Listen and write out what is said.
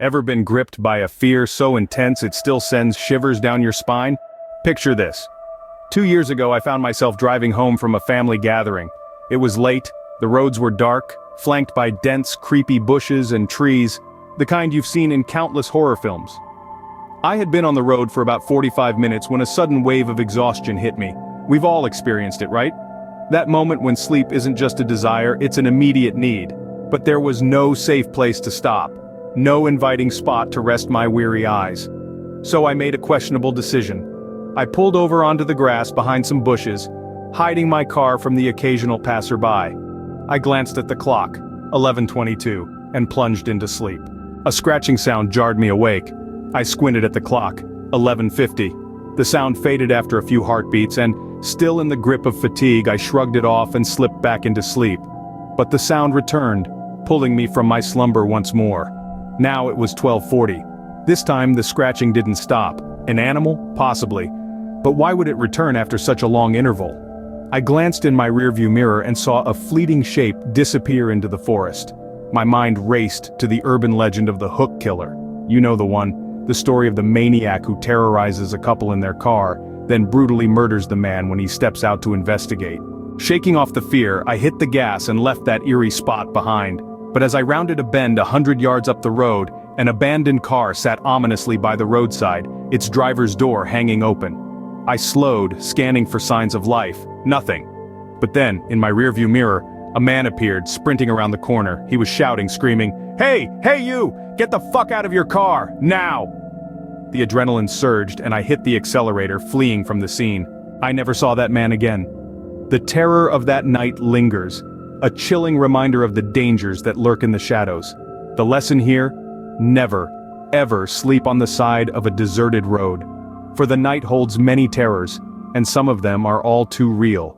Ever been gripped by a fear so intense it still sends shivers down your spine? Picture this. 2 years ago I found myself driving home from a family gathering. It was late, the roads were dark, flanked by dense, creepy bushes and trees, the kind you've seen in countless horror films. I had been on the road for about 45 minutes when a sudden wave of exhaustion hit me. We've all experienced it, right? That moment when sleep isn't just a desire, it's an immediate need. But there was no safe place to stop. No inviting spot to rest my weary eyes. So I made a questionable decision. I pulled over onto the grass behind some bushes, hiding my car from the occasional passerby. I glanced at the clock, 11:22, and plunged into sleep. A scratching sound jarred me awake. I squinted at the clock, 11:50. The sound faded after a few heartbeats and, still in the grip of fatigue, I shrugged it off and slipped back into sleep. But the sound returned, pulling me from my slumber once more. Now it was 12:40. This time the scratching didn't stop. An animal? Possibly. But why would it return after such a long interval? I glanced in my rearview mirror and saw a fleeting shape disappear into the forest. My mind raced to the urban legend of the Hook Killer. You know the one, the story of the maniac who terrorizes a couple in their car, then brutally murders the man when he steps out to investigate. Shaking off the fear, I hit the gas and left that eerie spot behind. But as I rounded a bend 100 yards up the road, an abandoned car sat ominously by the roadside, its driver's door hanging open. I slowed, scanning for signs of life. Nothing. But then, in my rearview mirror, a man appeared, sprinting around the corner. He was shouting, screaming, "Hey! Hey you! Get the fuck out of your car! Now!" The adrenaline surged and I hit the accelerator, fleeing from the scene. I never saw that man again. The terror of that night lingers, a chilling reminder of the dangers that lurk in the shadows. The lesson here? Never, ever sleep on the side of a deserted road. For the night holds many terrors, and some of them are all too real.